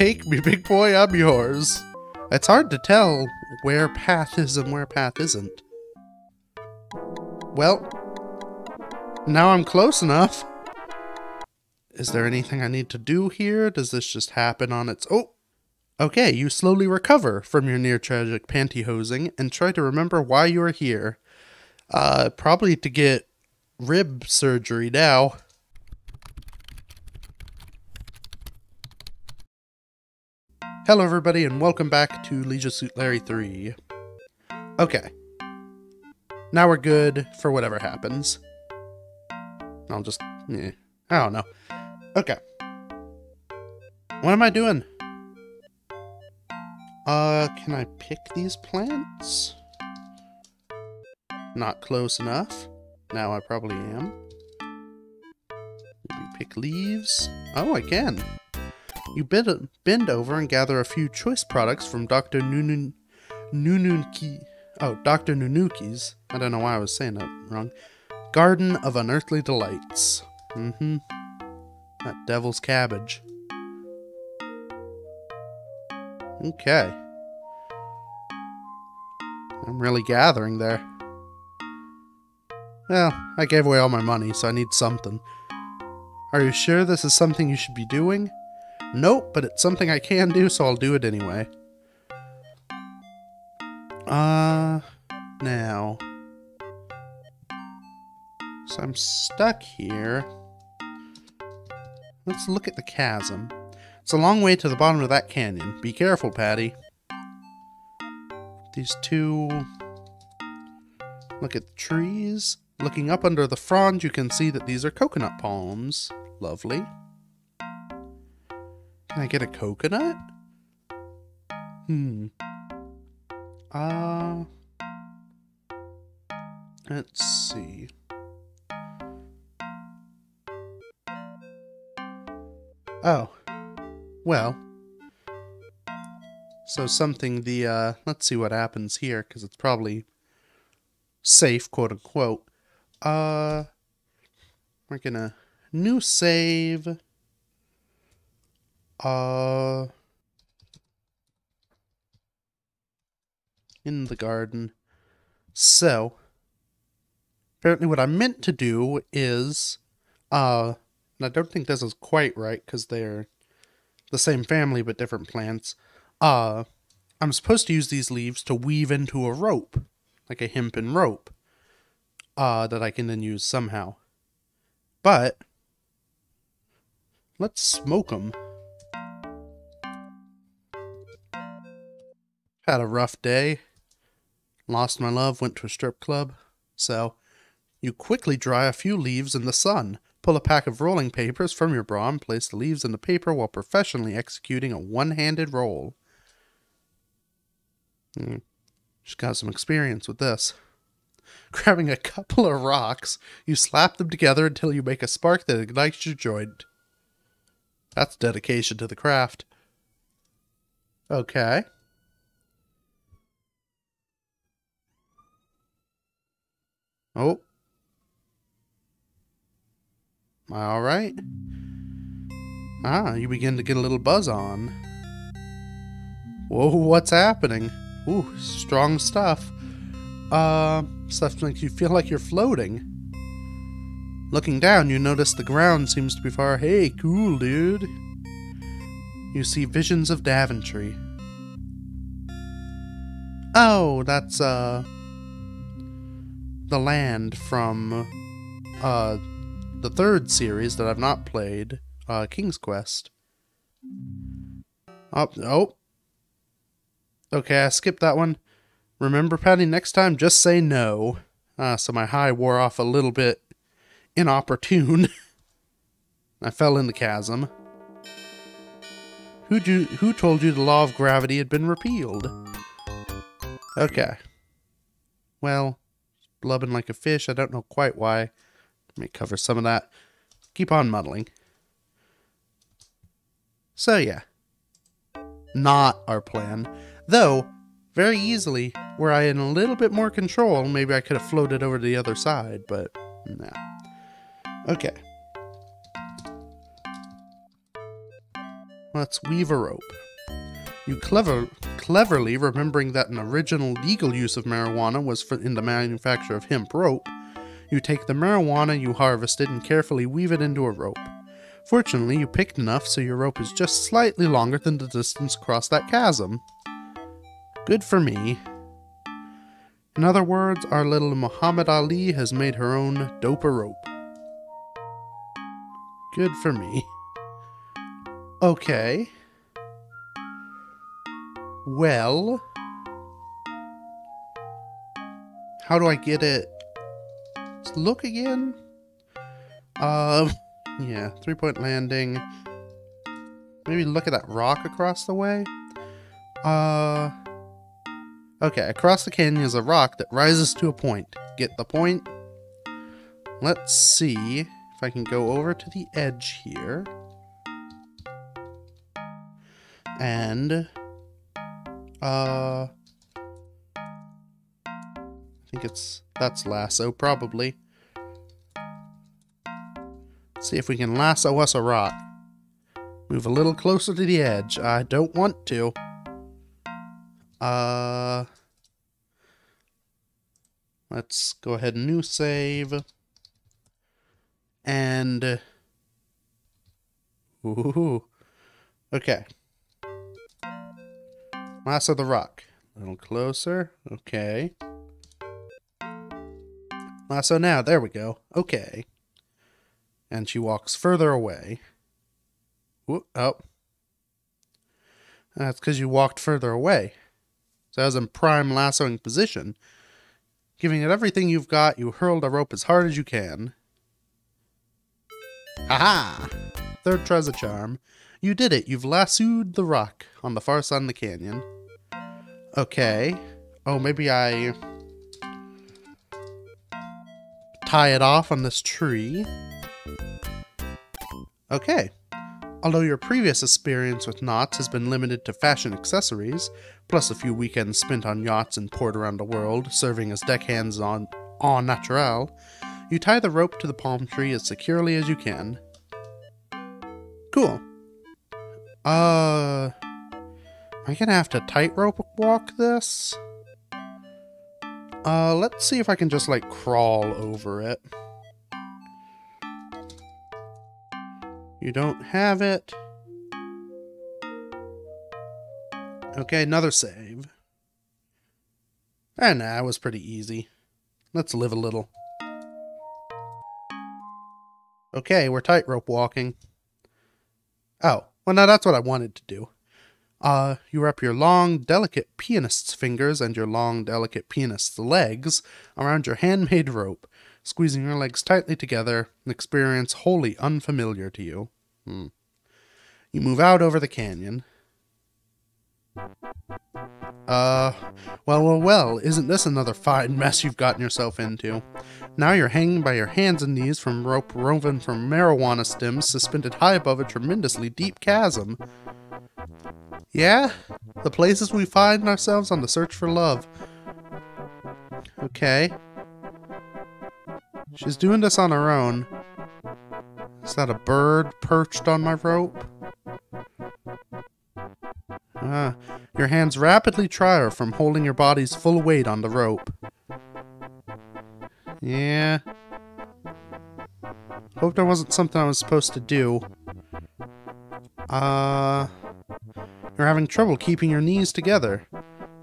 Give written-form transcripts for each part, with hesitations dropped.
Take me, big boy, I'm yours. It's hard to tell where path is and where path isn't. Well, now I'm close enough. Is there anything I need to do here? Does this just happen on its... Oh! Okay, you slowly recover from your near-tragic pantyhosing and try to remember why you are here. Probably to get rib surgery now. Hello everybody and welcome back to Leisure Suit Larry 3. Okay. Now we're good for whatever happens. I'll just... I don't know. Okay. What am I doing? Can I pick these plants? Not close enough. Now I probably am. Maybe pick leaves. Oh, I can. You bend over and gather a few choice products from Dr. Dr. Nunuki's. I don't know why I was saying that wrong. Garden of Unearthly Delights. That devil's cabbage. Okay. I'm really gathering there. Well, I gave away all my money, so I need something. Are you sure this is something you should be doing? Nope, but it's something I can do, so I'll do it anyway. Now. So I'm stuck here. Let's look at the chasm. It's a long way to the bottom of that canyon. Be careful, Patti. These two... Look at the trees. Looking up under the fronds, you can see that these are coconut palms. Lovely. Can I get a coconut? Let's see. Oh. Well. So something let's see what happens here, because it's probably safe, quote unquote. We're gonna new save. In the garden. So, apparently what I meant to do is, and I don't think this is quite right because they're the same family but different plants. I'm supposed to use these leaves to weave into a rope, like a hempen rope, that I can then use somehow. But, let's smoke them. Had a rough day. Lost my love, went to a strip club. So, you quickly dry a few leaves in the sun. Pull a pack of rolling papers from your bra and place the leaves in the paper while professionally executing a one-handed roll. Just got some experience with this. Grabbing a couple of rocks, you slap them together until you make a spark that ignites your joint. That's dedication to the craft. Okay. Oh. Am I alright? Ah, you begin to get a little buzz on. Whoa, what's happening? Ooh, strong stuff. Stuff makes you feel like you're floating. Looking down, you notice the ground seems to be far. Hey, cool, dude. You see visions of Daventry. Oh, that's, the land from the third series that I've not played, King's Quest. Oh. Okay, I skipped that one. Remember, Patti, next time just say no. So my high wore off a little bit inopportune. I fell in the chasm. Who told you the law of gravity had been repealed? Okay. Well, blubbing like a fish. I don't know quite why. Let me cover some of that. Keep on muddling. So yeah. Not our plan. Though, very easily, were I in a little bit more control, maybe I could have floated over to the other side, but nah. Okay. Let's weave a rope. You cleverly remembering that an original legal use of marijuana was in the manufacture of hemp rope, you take the marijuana you harvested and carefully weave it into a rope. Fortunately, you picked enough so your rope is just slightly longer than the distance across that chasm. Good for me. In other words, our little Muhammad Ali has made her own dopa rope. Good for me. Okay. Well, how do I get it? Let's look again. Yeah, 3-point landing. Maybe look at that rock across the way. Okay, across the canyon is a rock that rises to a point. Get the point? Let's see if I can go over to the edge here. And, I think that's lasso, probably. Let's see if we can lasso us a rock. Move a little closer to the edge. I don't want to. Let's go ahead and new save. And, ooh, okay. Lasso the rock. A little closer. Okay. Lasso now. There we go. Okay. And she walks further away. Whoop, oh. That's because you walked further away. So I was in prime lassoing position. Giving it everything you've got, you hurl the rope as hard as you can. Haha! Third treasure charm. You did it. You've lassoed the rock on the far side of the canyon. Okay. Oh, maybe I tie it off on this tree. Okay. Although your previous experience with knots has been limited to fashion accessories, plus a few weekends spent on yachts and port around the world, serving as deckhands on en naturel, you tie the rope to the palm tree as securely as you can. Cool. Am I gonna have to tightrope walk this? Let's see if I can just, like, crawl over it. You don't have it. Okay, another save. And that was pretty easy. Let's live a little. Okay, we're tightrope walking. Oh, well now that's what I wanted to do. You wrap your long, delicate pianist's fingers and your long, delicate pianist's legs around your handmade rope, squeezing your legs tightly together, an experience wholly unfamiliar to you. You move out over the canyon. Well, isn't this another fine mess you've gotten yourself into? Now you're hanging by your hands and knees from rope woven from marijuana stems suspended high above a tremendously deep chasm. Yeah? The places we find ourselves on the search for love. Okay. She's doing this on her own. Is that a bird perched on my rope? Your hands rapidly try her from holding your body's full weight on the rope. Yeah. Hope there wasn't something I was supposed to do. You're having trouble keeping your knees together.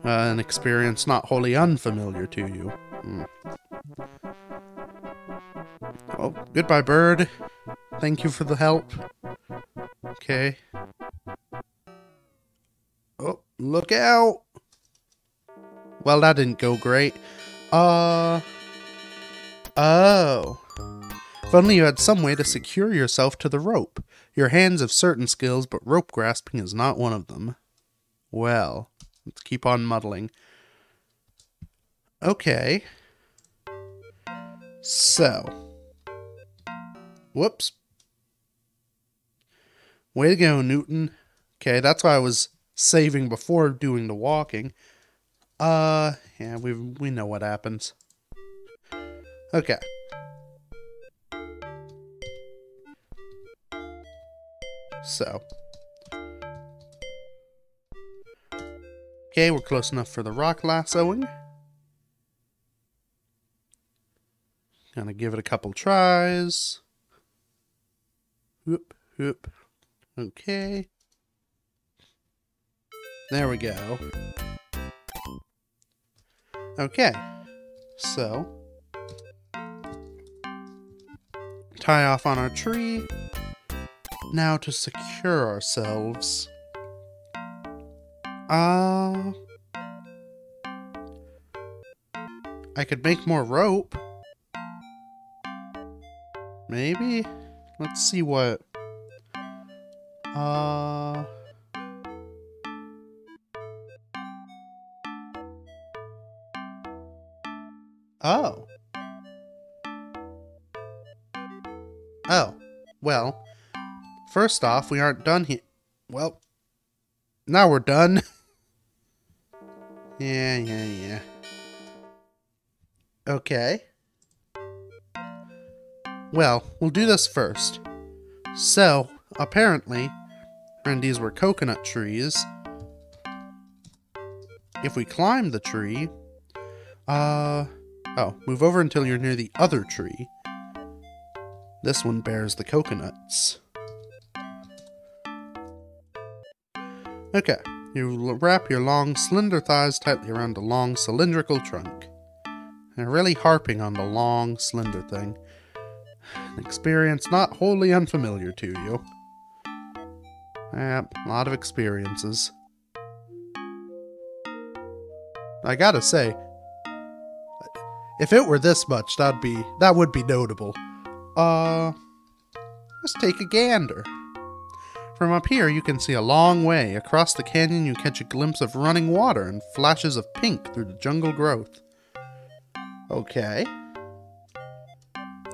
An experience not wholly unfamiliar to you. Oh, goodbye, bird. Thank you for the help. Okay. Oh, look out! Well, that didn't go great. Oh. If only you had some way to secure yourself to the rope. Your hands have certain skills, but rope grasping is not one of them. Well, let's keep on muddling. Okay. So. Whoops. Way to go, Newton. Okay, that's why I was saving before doing the walking. Yeah, we know what happens. Okay. So. Okay, we're close enough for the rock lassoing. Gonna give it a couple tries. Whoop, whoop. Okay. There we go. Okay. So, tie off on our tree. Now to secure ourselves. I could make more rope. Maybe? Let's see what... Oh. Oh. Well, first off, we aren't done here. Well, now we're done. Yeah. Okay. Well, we'll do this first. So, apparently, and these were coconut trees. If we climb the tree, move over until you're near the other tree. This one bears the coconuts. Okay, you wrap your long, slender thighs tightly around a long, cylindrical trunk. They're really harping on the long, slender thing. An experience not wholly unfamiliar to you. Yep, a lot of experiences. I gotta say, if it were this much, that would be notable. Let's take a gander. From up here, you can see a long way. Across the canyon, you catch a glimpse of running water and flashes of pink through the jungle growth. Okay.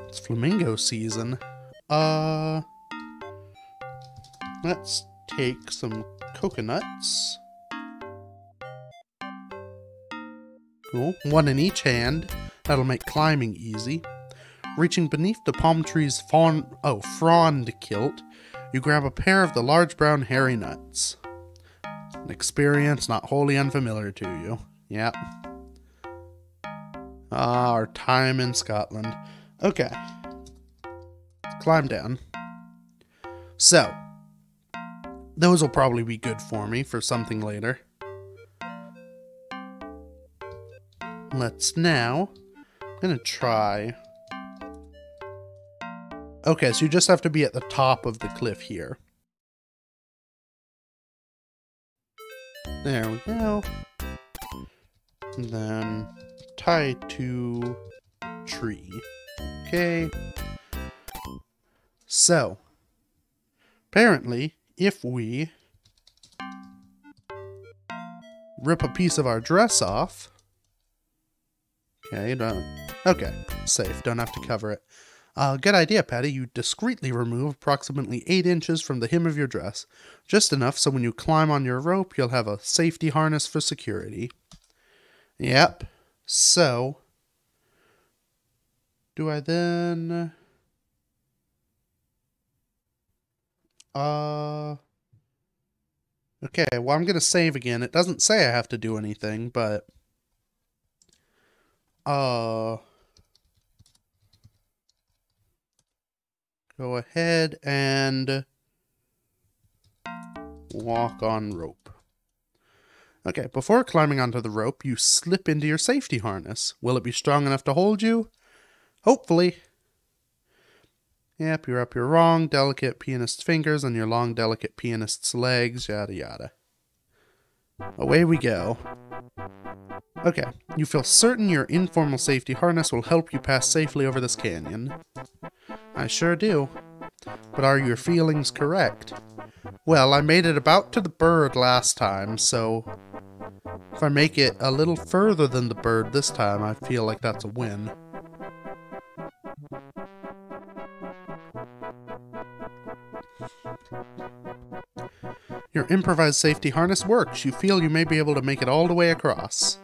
It's flamingo season. Let's take some coconuts. Cool. One in each hand. That'll make climbing easy. Reaching beneath the palm tree's frond kilt, you grab a pair of the large brown hairy nuts. An experience not wholly unfamiliar to you. Yep. Our time in Scotland. Okay. Let's climb down. So, those will probably be good for me for something later. Let's now... I'm gonna try... Okay, so you just have to be at the top of the cliff here. There we go. And then tie to tree. Okay. So, apparently, if we rip a piece of our dress off... Okay, safe. Don't have to cover it. Good idea, Patti. You discreetly remove approximately 8 inches from the hem of your dress. Just enough so when you climb on your rope, you'll have a safety harness for security. Yep. So, do I then... Okay, well, I'm gonna save again. It doesn't say I have to do anything, but... Go ahead and walk on rope. Okay, before climbing onto the rope, you slip into your safety harness. Will it be strong enough to hold you? Hopefully. Yep, you're up your long, delicate pianist's fingers and your long, delicate pianist's legs, yada yada. Away we go. Okay, you feel certain your informal safety harness will help you pass safely over this canyon. I sure do. But are your feelings correct? Well, I made it about to the bird last time, so if I make it a little further than the bird this time, I feel like that's a win. Your improvised safety harness works. You feel you may be able to make it all the way across.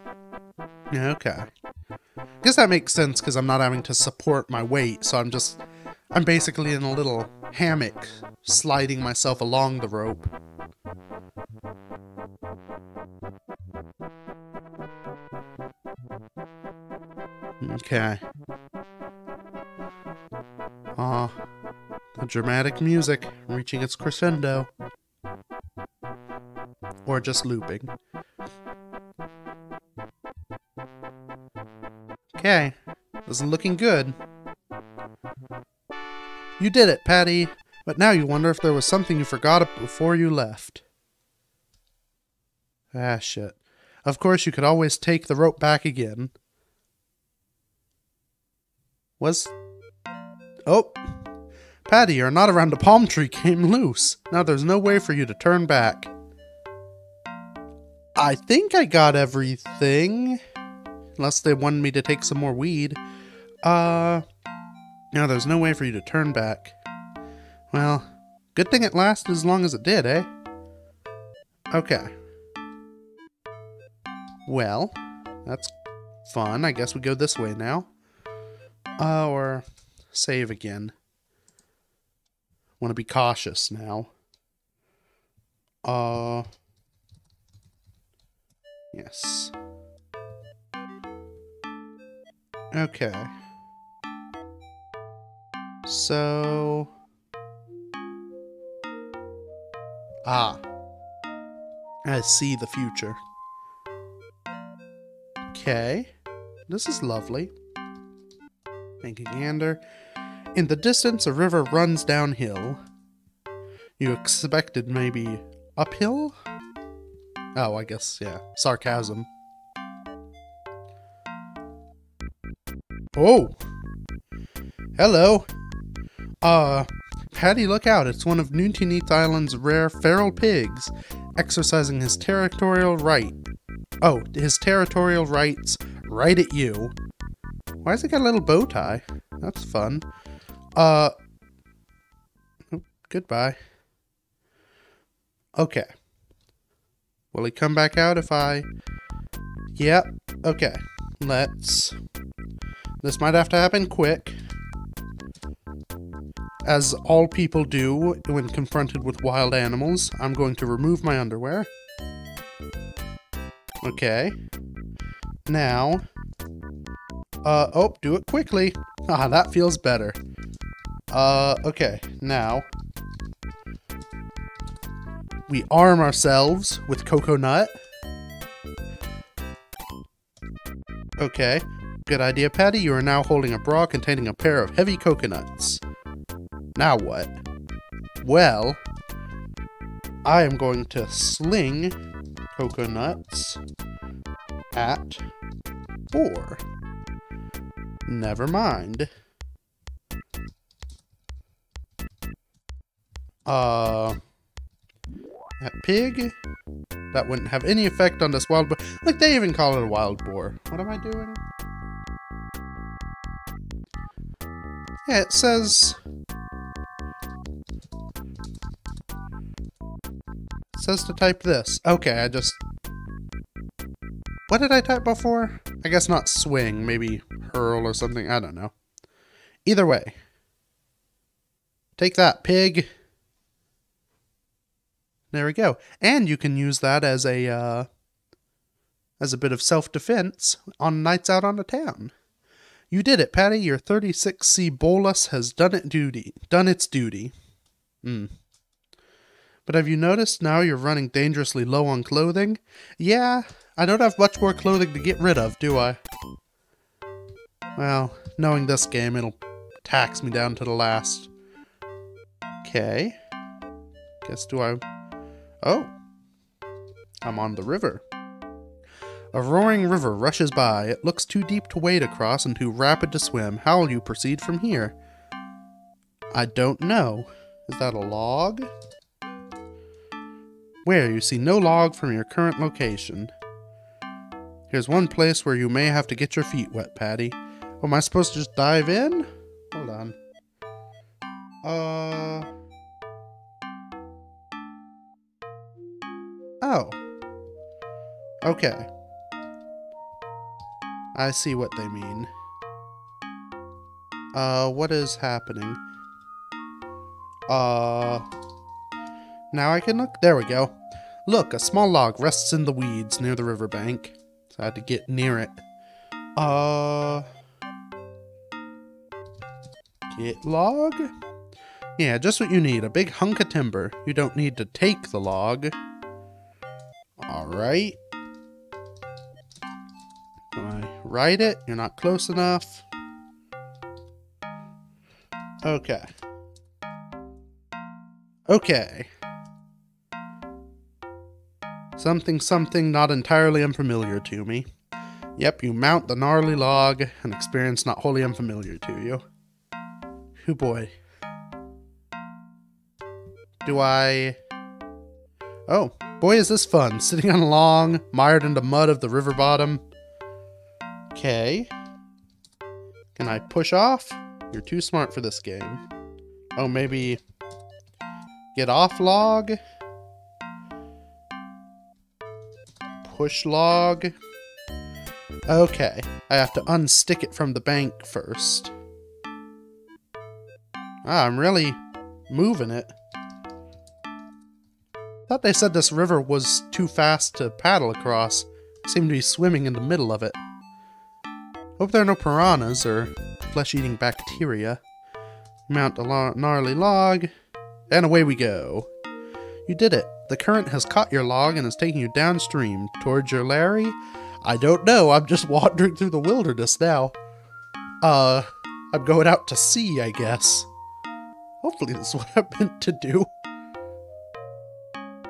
Okay. Guess that makes sense because I'm not having to support my weight, so I'm basically in a little hammock, sliding myself along the rope. Okay. Ah, the dramatic music reaching its crescendo. Or just looping. Okay, this is looking good. You did it, Patti, but now you wonder if there was something you forgot before you left. Ah, shit. Of course, you could always take the rope back again. Oh! Patti, your knot around the palm tree came loose. Now there's no way for you to turn back. I think I got everything. Unless they wanted me to take some more weed. No, there's no way for you to turn back. Well, good thing it lasted as long as it did, eh? Okay. Well, that's fun. I guess we go this way now. Or save again. Want to be cautious now. Yes. Okay. So... I see the future. Okay. This is lovely. Take a gander. In the distance, a river runs downhill. You expected maybe uphill? Oh, I guess, yeah. Sarcasm. Oh! Hello! Patti, look out. It's one of Newtonite Island's rare feral pigs, exercising his territorial right. Oh, his territorial rights right at you. Why has it got a little bow tie? That's fun. Oh, goodbye. Okay. Will he come back out if I... Yep. Okay. Let's... This might have to happen quick. As all people do when confronted with wild animals, I'm going to remove my underwear. Okay. Now... oh, do it quickly. Ah, that feels better. Okay. Now... we arm ourselves with coconut. Okay. Good idea, Patti. You are now holding a bra containing a pair of heavy coconuts. Now what? Well, I am going to sling coconuts at 4. Never mind. That pig? That wouldn't have any effect on this wild boar. Like, they even call it a wild boar. What am I doing? Yeah, it says... It says to type this. Okay, I just... What did I type before? I guess not swing, maybe hurl or something. I don't know. Either way. Take that, pig. There we go. And you can use that as a bit of self-defense on nights out on the town. You did it, Patti. Your 36C bolus has done its duty. But have you noticed now you're running dangerously low on clothing? Yeah, I don't have much more clothing to get rid of, do I? Well, knowing this game, it'll tax me down to the last. Okay. Guess Oh. I'm on the river. A roaring river rushes by. It looks too deep to wade across and too rapid to swim. How will you proceed from here? I don't know. Is that a log? Where? You see no log from your current location. Here's one place where you may have to get your feet wet, Patti. Oh, am I supposed to just dive in? Hold on. Oh. Okay. I see what they mean. What is happening? Now I can look? There we go. Look, a small log rests in the weeds near the riverbank. So I had to get near it. Get log? Yeah, just what you need. A big hunk of timber. You don't need to take the log. Alright. Can I ride it? You're not close enough. Okay. Okay. Something not entirely unfamiliar to me. Yep, you mount the gnarly log, an experience not wholly unfamiliar to you. Oh boy. Oh, boy is this fun, sitting on a log, mired in the mud of the river bottom. Okay. Can I push off? You're too smart for this game. Oh, maybe get off log? Push log? Okay, I have to unstick it from the bank first. Ah, I'm really moving it. Thought they said this river was too fast to paddle across. Seem to be swimming in the middle of it. Hope there are no piranhas or flesh-eating bacteria. Mount a gnarly log, and away we go. You did it. The current has caught your log and is taking you downstream towards your Larry. I don't know. I'm just wandering through the wilderness now. I'm going out to sea, I guess. Hopefully this is what I'm meant to do.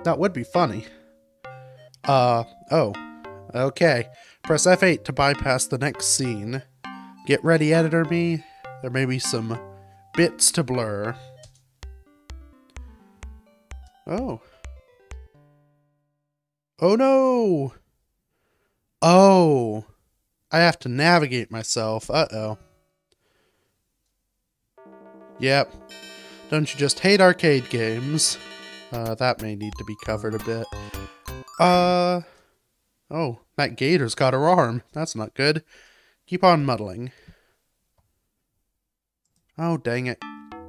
That would be funny. Oh. Okay. Press F8 to bypass the next scene. Get ready, editor me. There may be some bits to blur. Oh. Oh no! Oh. I have to navigate myself. Uh-oh. Yep. Don't you just hate arcade games? That may need to be covered a bit. Oh, that gator's got her arm. That's not good. Keep on muddling. Oh, dang it.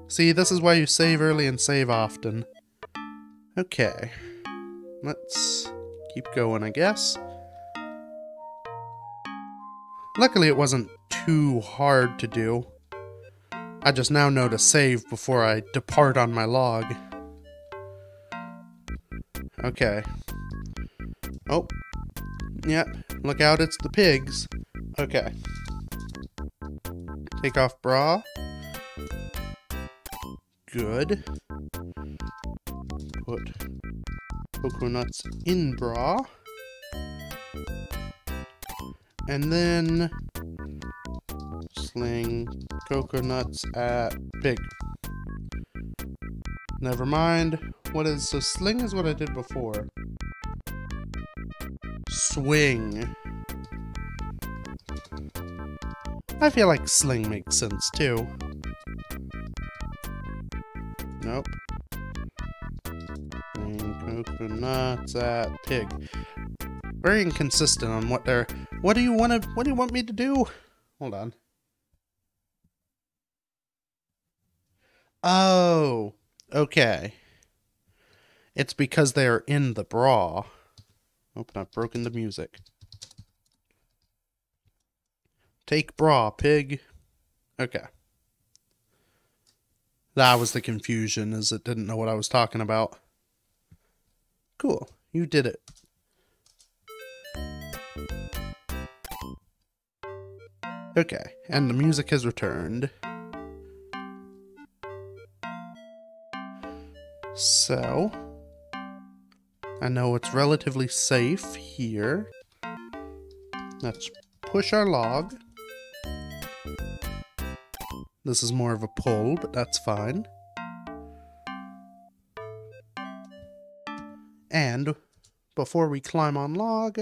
See, this is why you save early and save often. Okay. Let's keep going, I guess. Luckily, it wasn't too hard to do. I just now know to save before I depart on my log. Okay. Oh. Yep. Look out, it's the pigs. Okay. Take off bra. Good. Put coconuts in bra. And then sling coconuts at pig. Never mind. What is so sling is what I did before. Swing. I feel like sling makes sense too. Nope. Sling coconuts at pig. Very inconsistent on what they're. What do you want me to do? Hold on. Oh, okay. It's because they're in the bra. Oh, I've broken the music. Take bra, pig. Okay. That was the confusion, as it didn't know what I was talking about. Cool. You did it. Okay, and the music has returned. So, I know it's relatively safe here. Let's push our log. This is more of a pull, but that's fine. And before we climb on log,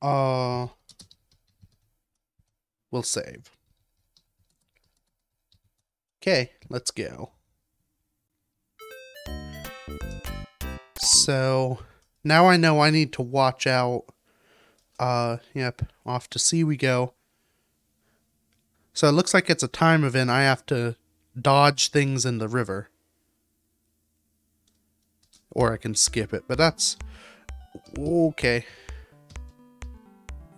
we'll save. Okay, let's go. So, now I know I need to watch out. Yep, off to sea we go. So it looks like it's a time event. I have to dodge things in the river. Or I can skip it, but that's okay.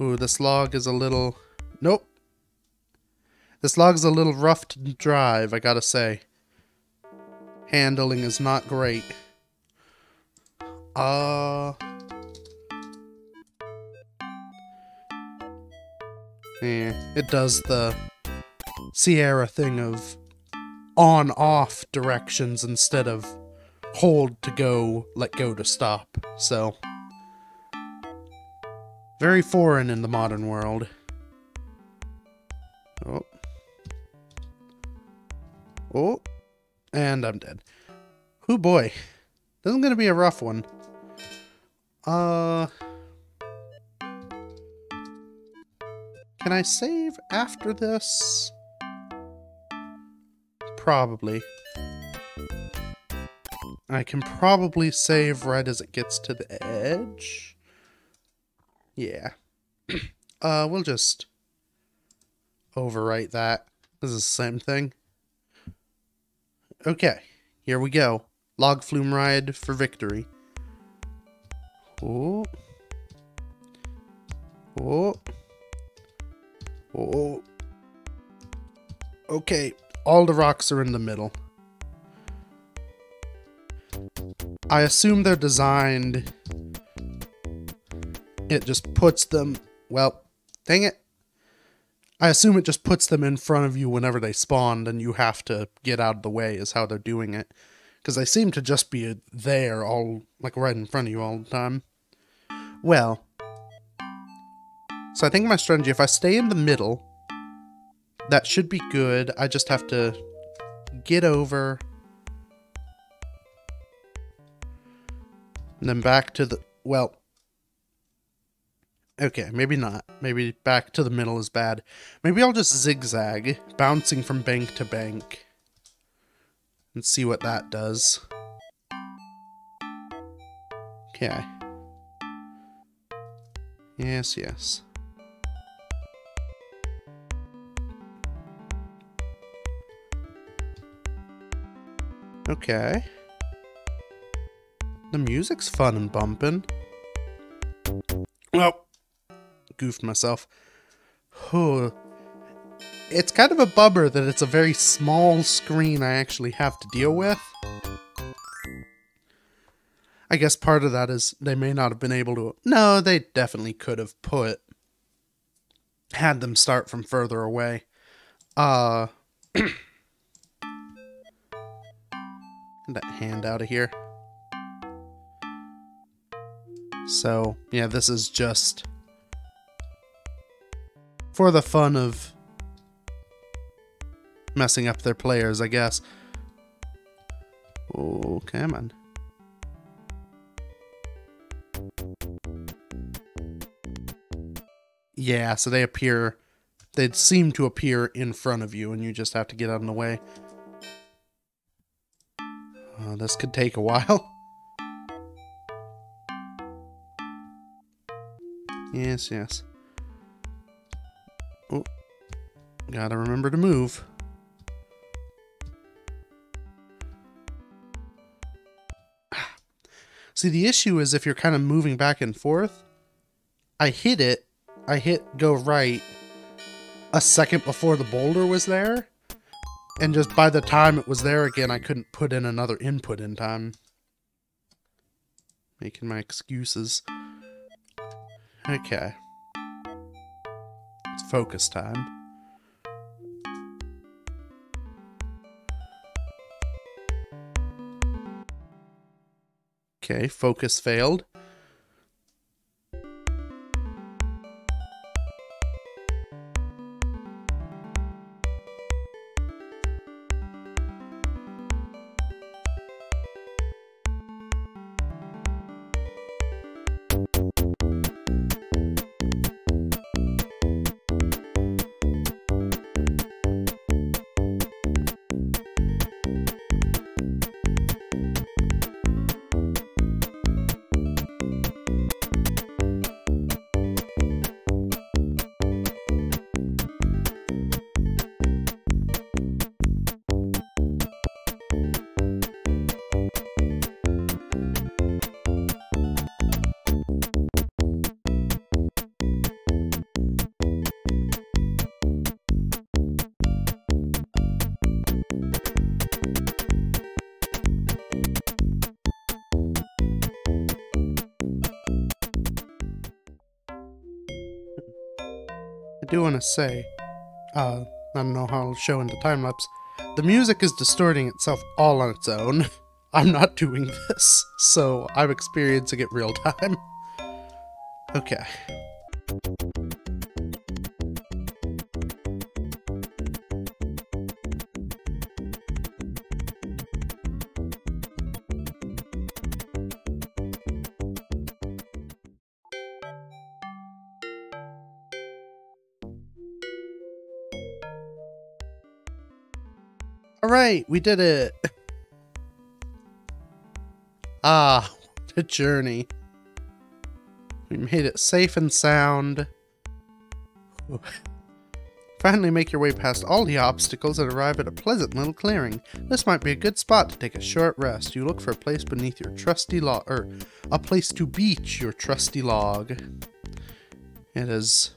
Ooh, this log is a little... Nope. This log's a little rough to drive, I gotta say. Handling is not great. It does the Sierra thing of on-off directions instead of hold to go, let go to stop. So, very foreign in the modern world. Oh. Oh. And I'm dead. Oh boy. This is gonna be a rough one. Can I save after this? Probably. I can probably save right as it gets to the edge. Yeah. We'll just overwrite that. This is the same thing. Okay, here we go. Log flume ride for victory. Oh. Oh. Oh. Okay, all the rocks are in the middle. I assume they're designed... It just puts them... Well, dang it. I assume it just puts them in front of you whenever they spawned, and you have to get out of the way is how they're doing it. Because they seem to just be there, all like right in front of you all the time. Well, so I think my strategy, if I stay in the middle, that should be good. I just have to get over, and then back to the, well, okay, maybe not. Maybe back to the middle is bad. Maybe I'll just zigzag, bouncing from bank to bank, and see what that does. Okay. Yes, yes. Okay. The music's fun and bumping. Well, goofed myself. Oh, it's kind of a bummer that it's a very small screen I actually have to deal with. I guess part of that is they may not have been able to... No, they definitely could have had them start from further away. Get that hand out of here. So, yeah, this is just for the fun of messing up their players, I guess. Oh, come on. Yeah, so they'd seem to appear in front of you, and you just have to get out of the way. This could take a while. Yes, yes. Oh, gotta remember to move. See, the issue is if you're kind of moving back and forth, I hit go right a second before the boulder was there, and just by the time it was there again, I couldn't put in another input in time. Making my excuses. Okay. It's focus time. Okay, focus failed. do want to say, I don't know how I'll show in the time-lapse, the music is distorting itself all on its own. I'm not doing this, so I'm experiencing it real time. Okay. Alright, we did it! Ah, what a journey. We made it safe and sound. Finally make your way past all the obstacles and arrive at a pleasant little clearing. This might be a good spot to take a short rest. You look for a place beneath your trusty log, or a place to beach your trusty log. It has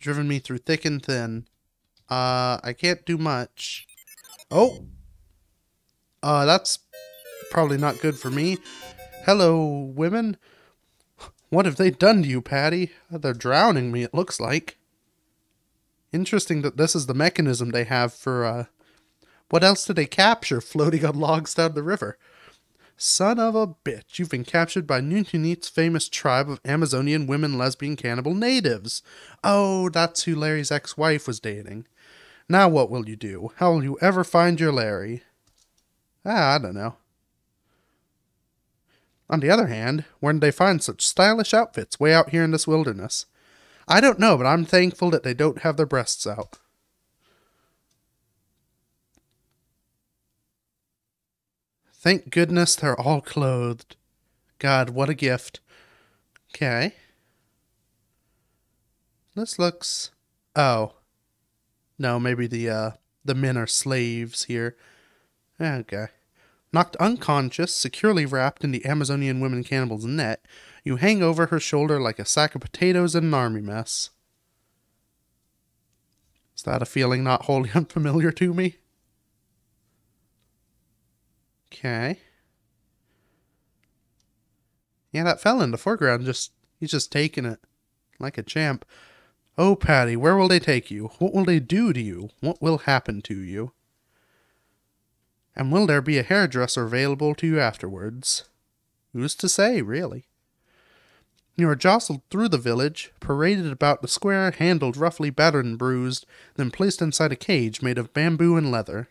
driven me through thick and thin. I can't do much. Oh! That's probably not good for me. Hello, women. What have they done to you, Patti? They're drowning me, it looks like. Interesting that this is the mechanism they have for, what else did they capture floating on logs down the river? Son of a bitch, you've been captured by Nuntunit's famous tribe of Amazonian women lesbian cannibal natives. Oh, that's who Larry's ex-wife was dating. Now what will you do? How will you ever find your Larry? I don't know. On the other hand, where did they find such stylish outfits way out here in this wilderness? I don't know, but I'm thankful that they don't have their breasts out. Thank goodness they're all clothed. God, what a gift. Okay. This looks... Oh. No, maybe the men are slaves here. Okay. Knocked unconscious, securely wrapped in the Amazonian women cannibal's net, you hang over her shoulder like a sack of potatoes in an army mess. Is that a feeling not wholly unfamiliar to me? Okay. Yeah, that fella in the foreground he's just taking it like a champ. Oh, Patti, where will they take you? What will they do to you? What will happen to you? And will there be a hairdresser available to you afterwards? Who's to say, really? You are jostled through the village, paraded about the square, handled roughly, battered and bruised, then placed inside a cage made of bamboo and leather.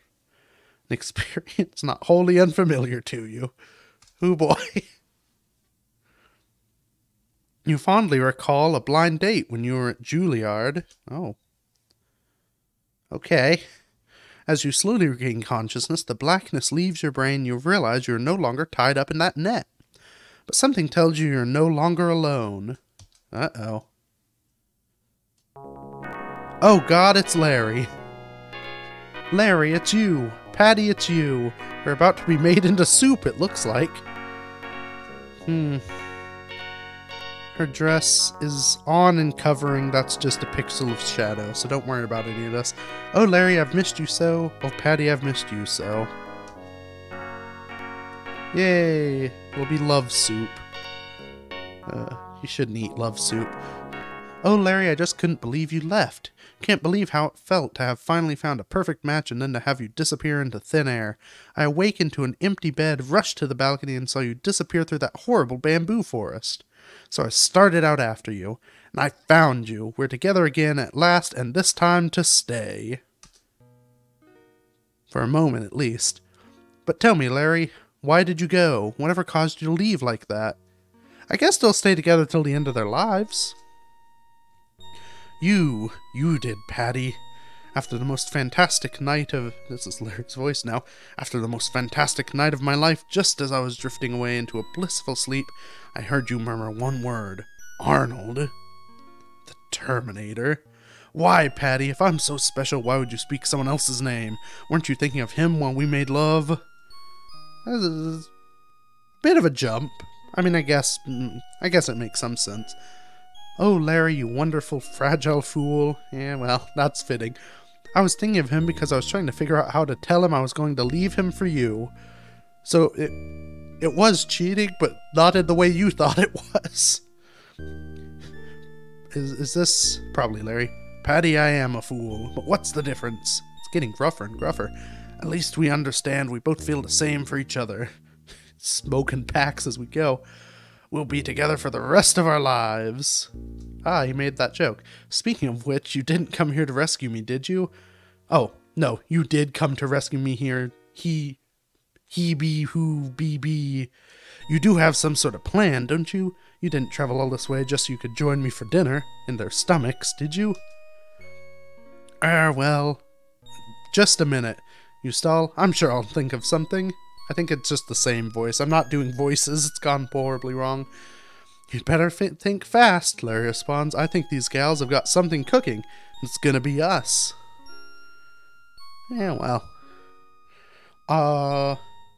An experience not wholly unfamiliar to you. Oh boy. You fondly recall a blind date when you were at Juilliard. Oh. Okay. As you slowly regain consciousness, the blackness leaves your brain. You realize you're no longer tied up in that net. But something tells you you're no longer alone. Uh-oh. Oh God, it's Larry. Larry, it's you. Patti, it's you. We're about to be made into soup, it looks like. Her dress is on and covering. That's just a pixel of shadow, so don't worry about any of this. Oh, Larry, I've missed you so. Oh, Patti, I've missed you so. Yay! It'll be love soup. You shouldn't eat love soup. Oh, Larry, I just couldn't believe you left. Can't believe how it felt to have finally found a perfect match and then to have you disappear into thin air. I awakened to an empty bed, rushed to the balcony, and saw you disappear through that horrible bamboo forest. So I started out after you, and I found you. We're together again at last, and this time to stay. For a moment, at least. But tell me, Larry, why did you go? Whatever caused you to leave like that? I guess they'll stay together till the end of their lives. You did, Patti. After the most fantastic night of... This is Larry's voice now. After the most fantastic night of my life, just as I was drifting away into a blissful sleep, I heard you murmur one word. Arnold. The Terminator. Why, Patti? If I'm so special, why would you speak someone else's name? Weren't you thinking of him while we made love? That's a bit of a jump. I mean, I guess it makes some sense. Oh, Larry, you wonderful, fragile fool. Yeah, well, that's fitting. I was thinking of him because I was trying to figure out how to tell him I was going to leave him for you. So, it was cheating, but not in the way you thought it was. Is this... Probably, Larry. Patti, I am a fool, but what's the difference? It's getting gruffer and gruffer. At least we understand we both feel the same for each other. Smoking packs as we go. We'll be together for the rest of our lives. Ah, he made that joke. Speaking of which, you didn't come here to rescue me, did you? Oh, no, you did come to rescue me here. He be who be. You do have some sort of plan, don't you? You didn't travel all this way just so you could join me for dinner in their stomachs, did you? Well, just a minute. You stall? I'm sure I'll think of something. I think it's just the same voice. I'm not doing voices. It's gone horribly wrong. You'd better think fast, Larry responds. I think these gals have got something cooking. It's gonna be us. Yeah, well.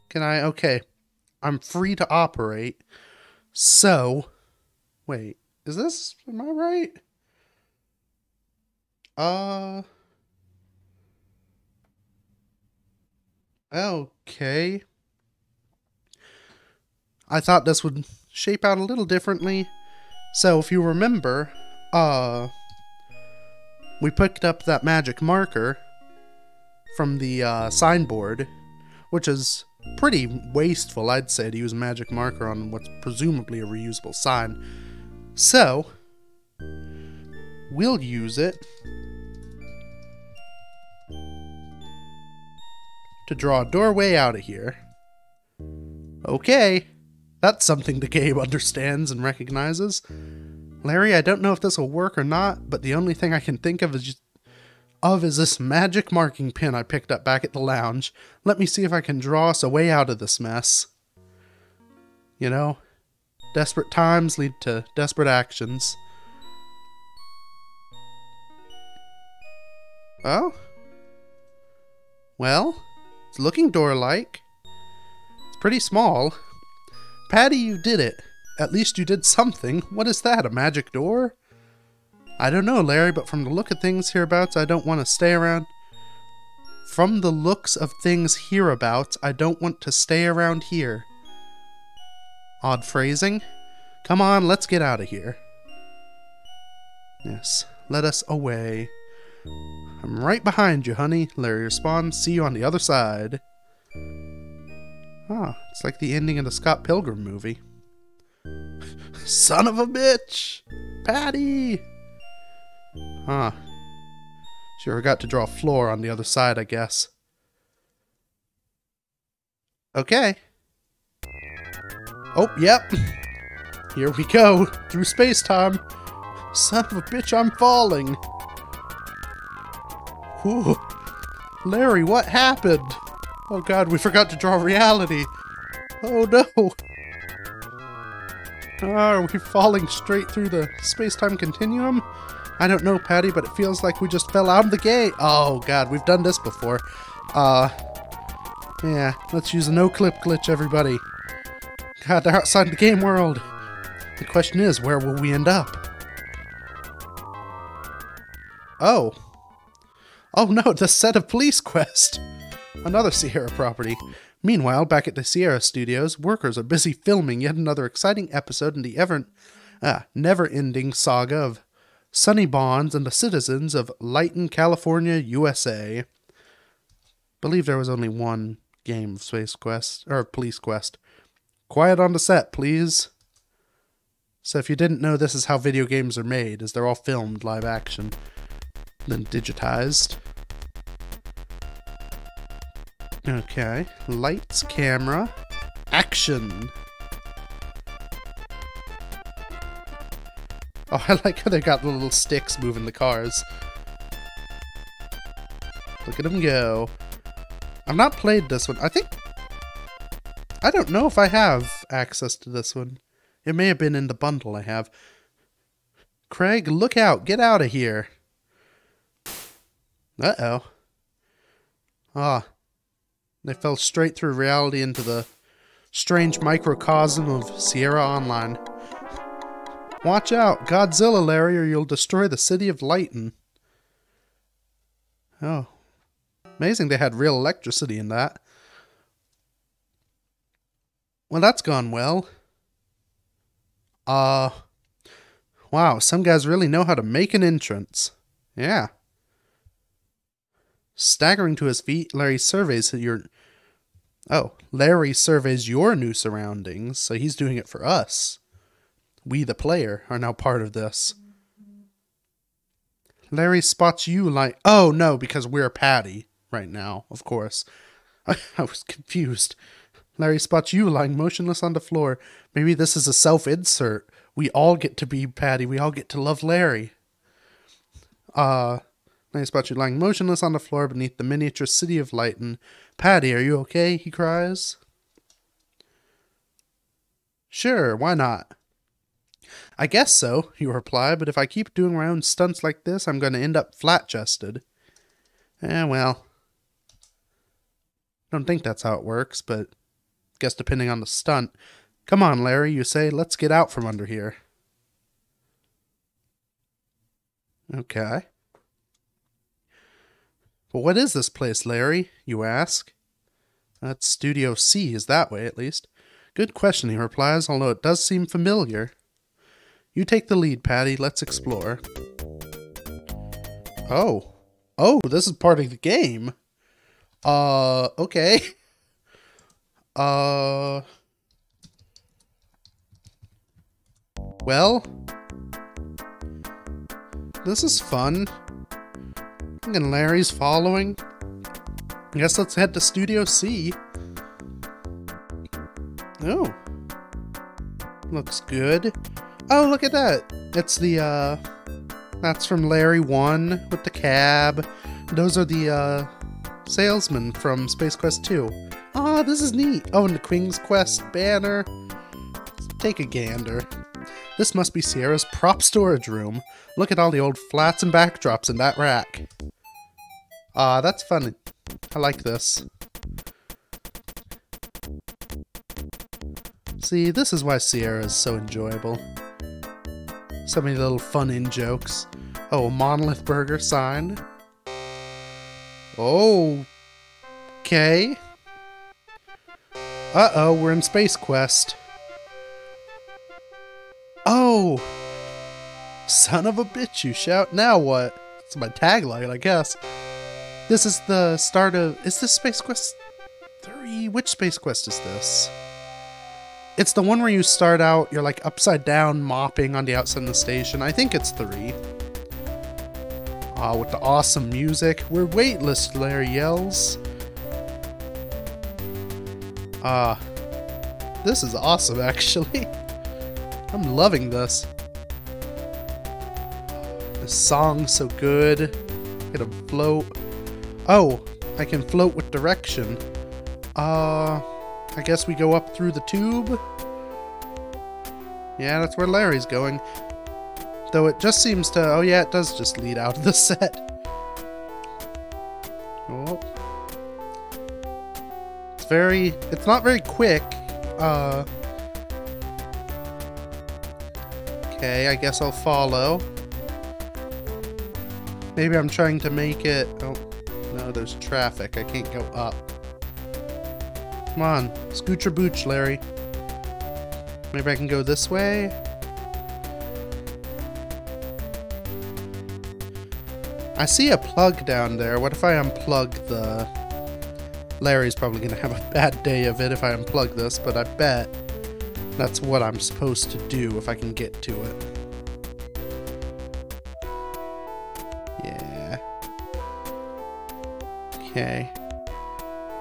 Can I? Okay. I'm free to operate. So, wait. Is this? Am I right? Okay. I thought this would shape out a little differently. So, if you remember, we picked up that magic marker from the signboard, which is pretty wasteful, I'd say, to use a magic marker on what's presumably a reusable sign. So, we'll use it to draw a doorway out of here. Okay, that's something the game understands and recognizes. Larry, I don't know if this will work or not, but the only thing I can think of is this magic marking pin I picked up back at the lounge. Let me see if I can draw us a way out of this mess. You know, desperate times lead to desperate actions. Oh? Well, it's looking door-like. It's pretty small. Patti, you did it. At least you did something. What is that, a magic door? I don't know, Larry, but from the look of things hereabouts, I don't want to stay around. From the looks of things hereabouts, I don't want to stay around here. Odd phrasing. Come on, let's get out of here. Yes, let us away. I'm right behind you, honey, Larry responds. See you on the other side. Ah, it's like the ending of the Scott Pilgrim movie. Son of a bitch! Patti! Huh. Sure forgot to draw a floor on the other side, I guess. Okay. Oh, yep. Here we go. Through space-time. Son of a bitch, I'm falling. Whew. Larry, what happened? Oh god, we forgot to draw reality. Oh no. Are we falling straight through the space-time continuum? I don't know, Patti, but it feels like we just fell out of the gate. Oh god, we've done this before. Yeah, let's use a no-clip glitch, everybody. God, they're outside the game world. The question is, where will we end up? Oh. Oh no, the set of Police Quest! Another Sierra property. Meanwhile, back at the Sierra Studios, workers are busy filming yet another exciting episode in the never-ending saga of Sonny Bonds and the citizens of Lighton, California, USA. Believe there was only one game of Space Quest, or Police Quest. Quiet on the set, please. So if you didn't know, this is how video games are made, is they're all filmed live action, then digitized. Okay, lights, camera, action. Oh, I like how they got the little sticks moving the cars. Look at them go. I've not played this one. I don't know if I have access to this one. It may have been in the bundle I have. Craig, look out. Get out of here. Uh-oh. Ah. They fell straight through reality into the strange microcosm of Sierra Online. Watch out, Godzilla, Larry, or you'll destroy the city of Lighton. Oh. Amazing they had real electricity in that. Well, that's gone well. Wow, some guys really know how to make an entrance. Yeah. Staggering to his feet, Larry surveys your... Oh, Larry surveys your new surroundings, so he's doing it for us. We, the player, are now part of this. Larry spots you like... Oh, no, because we're Patti right now, of course. I was confused. Larry spots you lying motionless on the floor. Maybe this is a self-insert. We all get to be Patti. We all get to love Larry. Larry spots you lying motionless on the floor beneath the miniature city of Lighton. Patti, are you okay? He cries. Sure, why not? I guess so, you reply, but if I keep doing my own stunts like this, I'm going to end up flat-chested. Well. Don't think that's how it works, but guess depending on the stunt. Come on, Larry, you say, let's get out from under here. Okay. Well, what is this place, Larry? You ask. That's Studio C, is that way, at least. Good question, he replies, although it does seem familiar. You take the lead, Patti. Let's explore. Oh. Oh, this is part of the game. Okay. Well. This is fun. And Larry's following. I guess let's head to Studio C. Oh. Looks good. Oh, look at that. It's the, that's from Larry 1 with the cab. Those are the, salesmen from Space Quest 2. Ah, this is neat. Oh, and the King's Quest banner. Take a gander. This must be Sierra's prop storage room. Look at all the old flats and backdrops in that rack. Ah, that's fun. I like this. See, this is why Sierra is so enjoyable. So many little fun in-jokes. Oh, a Monolith Burger sign. Oh. Okay. Uh-oh, we're in Space Quest. Oh. Son of a bitch, you shout. Now what? It's my tagline, I guess. This is the start of... Is this Space Quest 3? Which Space Quest is this? It's the one where you start out, you're like upside down mopping on the outside of the station. I think it's 3. With the awesome music. We're weightless, Larry yells. This is awesome, actually. I'm loving this. This song's so good. Get a float. Oh, I can float with direction. I guess we go up through the tube. Yeah, that's where Larry's going. Though it just seems to... Oh yeah, it does just lead out of the set. Oh. It's not very quick. Okay, I guess I'll follow. Maybe I'm trying to make it... Oh, no, there's traffic. I can't go up. Come on, scooch or booch, Larry. Maybe I can go this way? I see a plug down there. What if I unplug the... Larry's probably going to have a bad day of it if I unplug this, but I bet that's what I'm supposed to do if I can get to it. Yeah. Okay.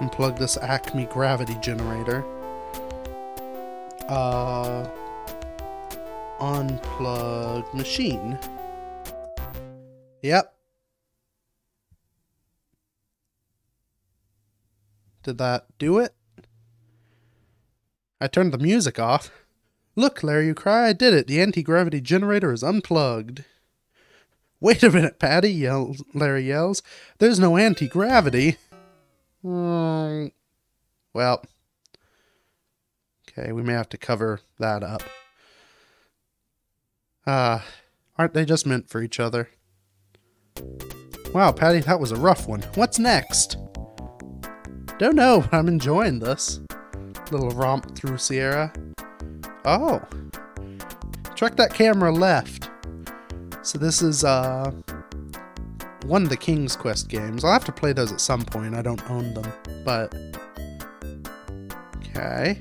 Unplug this Acme gravity generator. Unplug machine. Yep. Did that do it? I turned the music off. Look, Larry, you cry. I did it. The anti-gravity generator is unplugged. Wait a minute, Patti, Larry yells. There's no anti-gravity. Well. Okay, we may have to cover that up. Aren't they just meant for each other? Wow, Patti, that was a rough one. What's next? Don't know, but I'm enjoying this. Little romp through Sierra. Oh. Track that camera left. So this is, one of the King's Quest games. I'll have to play those at some point. I don't own them, but... Okay.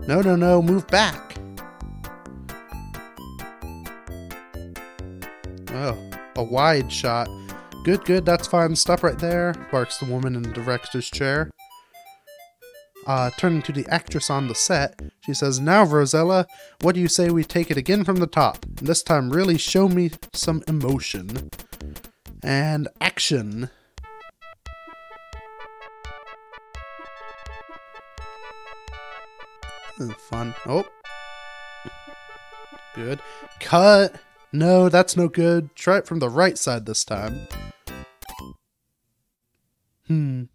No, no, no, move back. Oh, a wide shot. Good, good, that's fine. Stop right there, barks the woman in the director's chair. Turning to the actress on the set, she says, "Now, Rosella, what do you say we take it again from the top? And this time really show me some emotion." And action. Fun. Oh. Good. Cut. No, that's no good. Try it from the right side this time. Do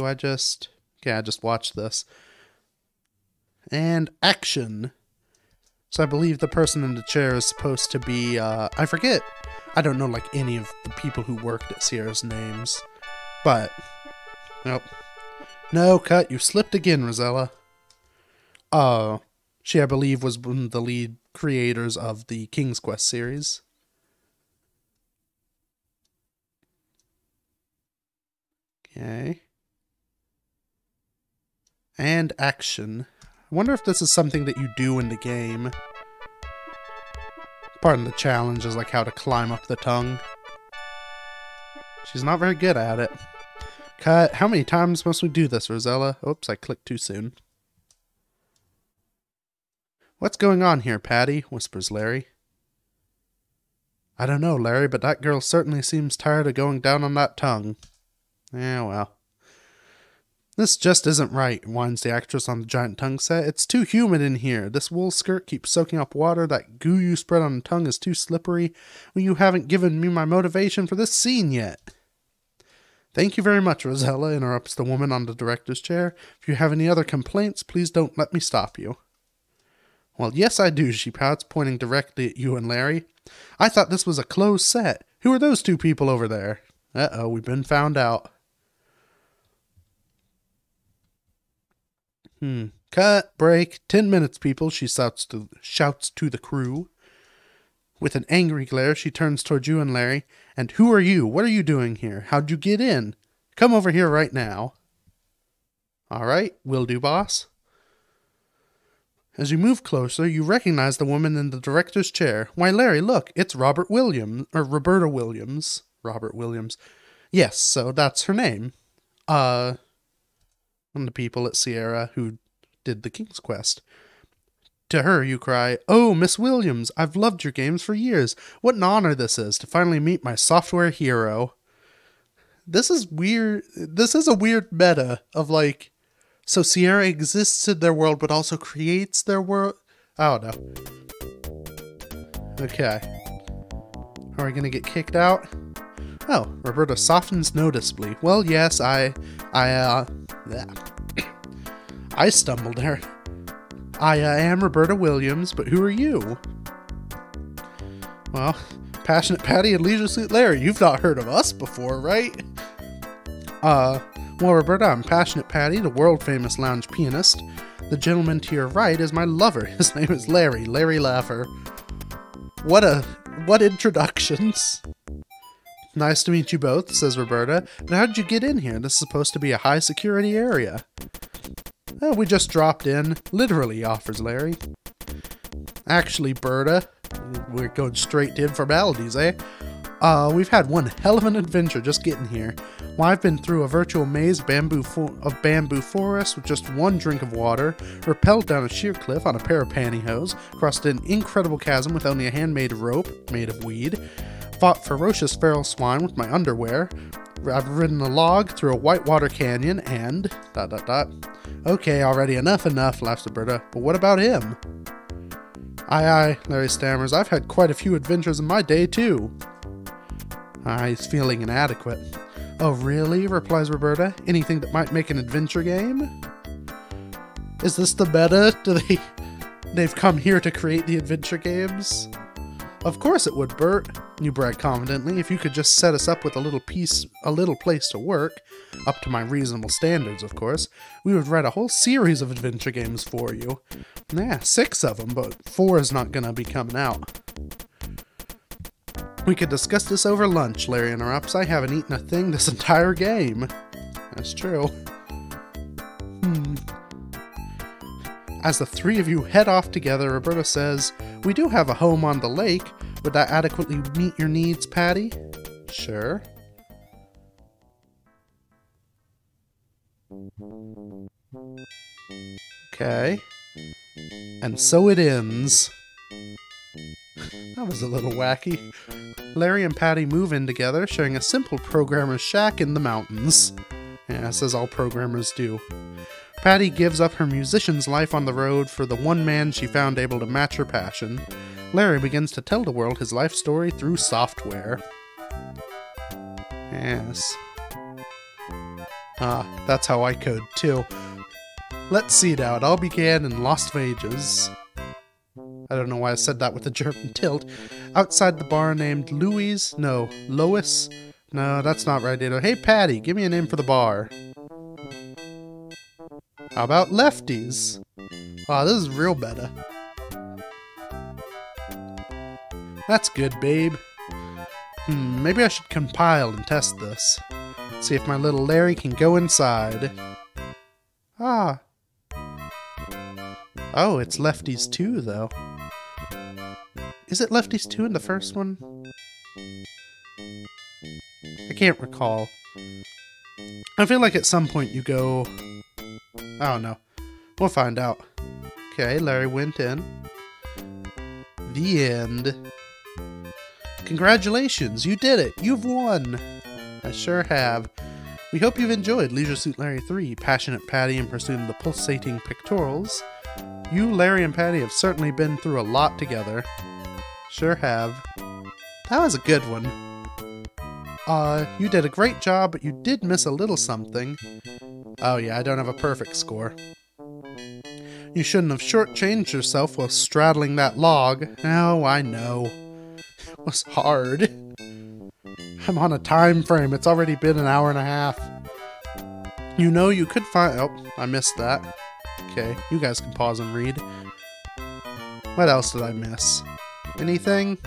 I just... Yeah, just watch this. And action. So I believe the person in the chair is supposed to be, I forget. I don't know, like, any of the people who worked at Sierra's names. But, nope. No, cut. You slipped again, Rosella. She, I believe, was one of the lead creators of the King's Quest series. Okay. And action. I wonder if this is something that you do in the game. Part of the challenge is like how to climb up the tongue. She's not very good at it. Cut. How many times must we do this, Rosella? Oops, I clicked too soon. What's going on here, Patti? Whispers Larry. I don't know, Larry, but that girl certainly seems tired of going down on that tongue. Yeah, well. This just isn't right, whines the actress on the giant tongue set. It's too humid in here. This wool skirt keeps soaking up water. That goo you spread on the tongue is too slippery. Well, you haven't given me my motivation for this scene yet. Thank you very much, Rosella, interrupts the woman on the director's chair. If you have any other complaints, please don't let me stop you. Well, yes, I do, she pouts, pointing directly at you and Larry. I thought this was a closed set. Who are those two people over there? Uh-oh, we've been found out. Cut, break, 10 minutes, people, she shouts to the crew. With an angry glare, she turns toward you and Larry. And who are you? What are you doing here? How'd you get in? Come over here right now. All right, will do, boss. As you move closer, you recognize the woman in the director's chair. Why, Larry, look, it's Roberta Williams. Robert Williams. Yes, so that's her name. One of the people at Sierra who did the King's Quest. To her, you cry, "Oh, Miss Williams, I've loved your games for years. What an honor this is, to finally meet my software hero." This is weird. This is a weird meta of, like, so Sierra exists in their world, but also creates their world? I don't know. Okay. Are we gonna get kicked out? Oh, Roberta softens noticeably. Well, yes, I stumbled there. I am Roberta Williams, but who are you? Well, Passionate Patti and Leisure Suit Larry, you've not heard of us before, right? Well, Roberta, I'm Passionate Patti, the world-famous lounge pianist. The gentleman to your right is my lover. His name is Larry Laffer. What introductions. Nice to meet you both, says Roberta. But how did you get in here? This is supposed to be a high-security area. Oh, we just dropped in. Literally, offers Larry. Actually, Berta, we're going straight to informalities, eh? We've had one hell of an adventure just getting here. Well, I've been through a virtual maze of bamboo forest with just one drink of water, rappelled down a sheer cliff on a pair of pantyhose, crossed an incredible chasm with only a handmade rope made of weed, fought ferocious feral swine with my underwear, I've ridden a log through a whitewater canyon, and... ... Okay, already, enough, laughs Roberta. But what about him? Aye, Larry stammers. I've had quite a few adventures in my day, too. He's feeling inadequate. Oh, really? Replies Roberta. Anything that might make an adventure game? Is this the meta? They've come here to create the adventure games? Of course it would, Bert, you brag confidently. If you could just set us up with a little place to work, up to my reasonable standards, of course, we would write a whole series of adventure games for you. Yeah, 6 of them, but 4 is not gonna be coming out. We could discuss this over lunch, Larry interrupts. I haven't eaten a thing this entire game. That's true. As the three of you head off together, Roberta says, we do have a home on the lake. Would that adequately meet your needs, Patti? Sure. Okay. And so it ends. That was a little wacky. Larry and Patti move in together, sharing a simple programmer's shack in the mountains. Yeah, as all programmers do. Patti gives up her musician's life on the road for the one man she found able to match her passion. Larry begins to tell the world his life story through software. Yes. That's how I code too. Let's see now, it all began in Las Vegas. I don't know why I said that with a German tilt. Outside the bar named Lois. No, that's not right either. Hey Patti, give me a name for the bar. How about Lefties? Wow, this is real meta. That's good, babe. Maybe I should compile and test this. See if my little Larry can go inside. Ah. Oh, it's Lefties 2, though. Is it Lefties 2 in the first one? I can't recall. I feel like at some point you go... I don't know. We'll find out. Okay, Larry went in. The end. Congratulations, you did it! You've won! I sure have. We hope you've enjoyed Leisure Suit Larry 3, Passionate Patti in Pursuit of the Pulsating Pictorials. You, Larry, and Patti have certainly been through a lot together. Sure have. That was a good one. You did a great job, but you did miss a little something. Oh yeah, I don't have a perfect score. You shouldn't have shortchanged yourself while straddling that log. Oh, I know. It was hard. I'm on a time frame. It's already been an hour and a half. You know, you could find... Oh, I missed that. Okay, you guys can pause and read. What else did I miss? Anything?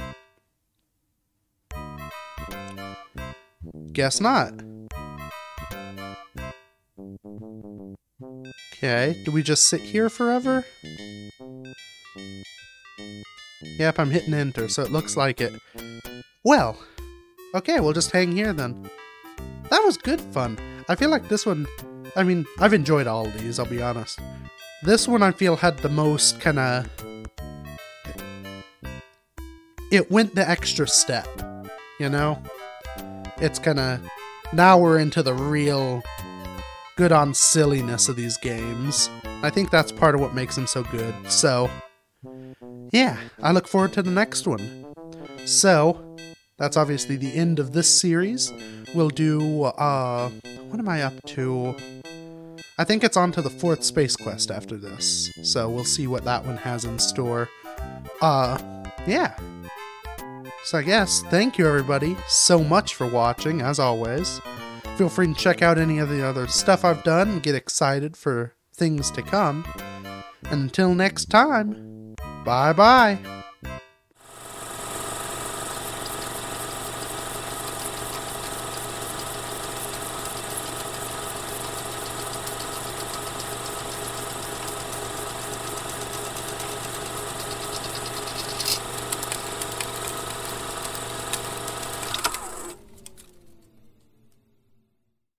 Guess not. Okay, do we just sit here forever? Yep, I'm hitting enter, so it looks like it. Well, okay, we'll just hang here then. That was good fun. I feel like this one, I mean, I've enjoyed all of these, I'll be honest. This one I feel had the most kinda... It went the extra step, you know? It's kinda... Now we're into the real... good on silliness of these games. I think that's part of what makes them so good. So, yeah, I look forward to the next one. So, that's obviously the end of this series. We'll do, what am I up to? I think it's on to the 4th Space Quest after this. So, we'll see what that one has in store. Yeah. So I guess, thank you everybody so much for watching, as always. Feel free to check out any of the other stuff I've done and get excited for things to come. And until next time, bye-bye.